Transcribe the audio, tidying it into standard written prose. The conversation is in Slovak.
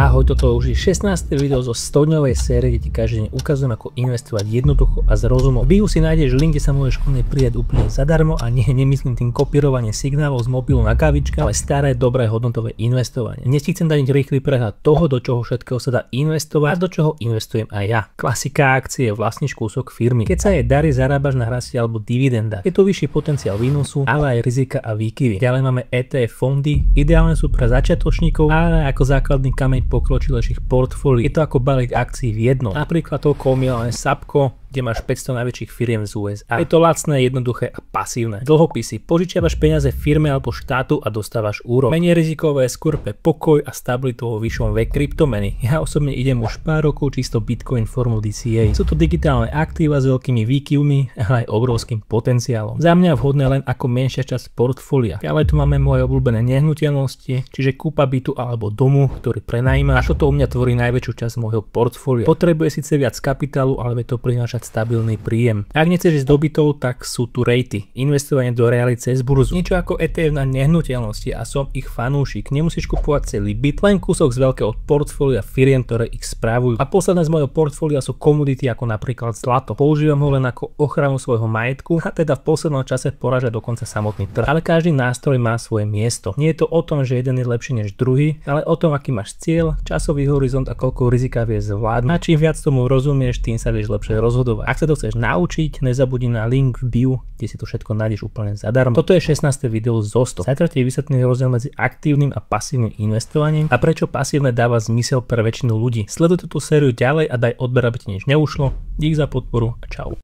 Ahoj, toto už je 16. video zo 100-dňovej série, kde ti každý deň ukazujem, ako investovať jednoducho a s rozumom. V bio si nájdeš link, kde sa môžeš ku mne pridať úplne zadarmo a nemyslím tým kopírovanie signálov z mobilu na kavička, ale staré, dobré, hodnotové investovanie. Dnes ti chcem dať rýchly prehľad toho, do čoho všetkého sa dá investovať a do čoho investujem aj ja. Klasika akcie, vlastníš kúsok firmy. Keď sa jej darí, zarábaš na raste alebo dividendách. Je tu vyšší potenciál výnosu, ale aj rizika a výkyvy. Ďalej máme ETF fondy, ideálne sú pre začiatočníkov, ale ako základný kameň pokročilejších portfólií. Je to ako balík akcií v jednom. Napríklad toľko omílané Sapko, kde máš 500 najväčších firiem z USA. Je to lacné, jednoduché a pasívne. Dlhopisy. Požičiavaš peniaze firme alebo štátu a dostávaš úrok. Menej rizikové, skôr pre pokoj a stabilitu vo vyššom veku. Kryptomeny. Ja osobne idem už pár rokov čisto Bitcoin formou DCA. Sú to digitálne aktíva s veľkými výkyvmi, ale aj obrovským potenciálom. Za mňa vhodné len ako menšia časť portfólia. Ďalej tu máme moje obľúbené nehnuteľnosti, čiže kúpa bytu alebo domu, ktorý prenajímaš. Toto u mňa tvorí najväčšiu časť môjho portfólia. Potrebuje síce viac kapitálu, ale to prináša stabilný príjem. Ak nechceš ísť do bytov, tak sú tu rejty. Investovanie do reality cez burzu. Niečo ako ETF na nehnuteľnosti a som ich fanúšik. Nemusíš kupovať celý byt, len kúsok z veľkého portfólia firiem, ktoré ich spravujú. A posledné z mojho portfólia sú komodity ako napríklad zlato. Používam ho len ako ochranu svojho majetku a teda v poslednom čase poraža dokonca samotný trh. Ale každý nástroj má svoje miesto. Nie je to o tom, že jeden je lepší než druhý, ale o tom, aký máš cieľ, časový horizont a koľko rizika vieš zvládnuť. A čím viac tomu rozumieš, tým sa vieš lepšie rozhodovať. Ak sa to chceš naučiť, nezabudni na link v bio, kde si to všetko nájdeš úplne zadarmo. Toto je 16. video zo 100. Zajtra ti vysvetlím rozdiel medzi aktívnym a pasívnym investovaním a prečo pasívne dáva zmysel pre väčšinu ľudí. Sleduj túto sériu ďalej a daj odber, aby ti nič neušlo. Dík za podporu a čau.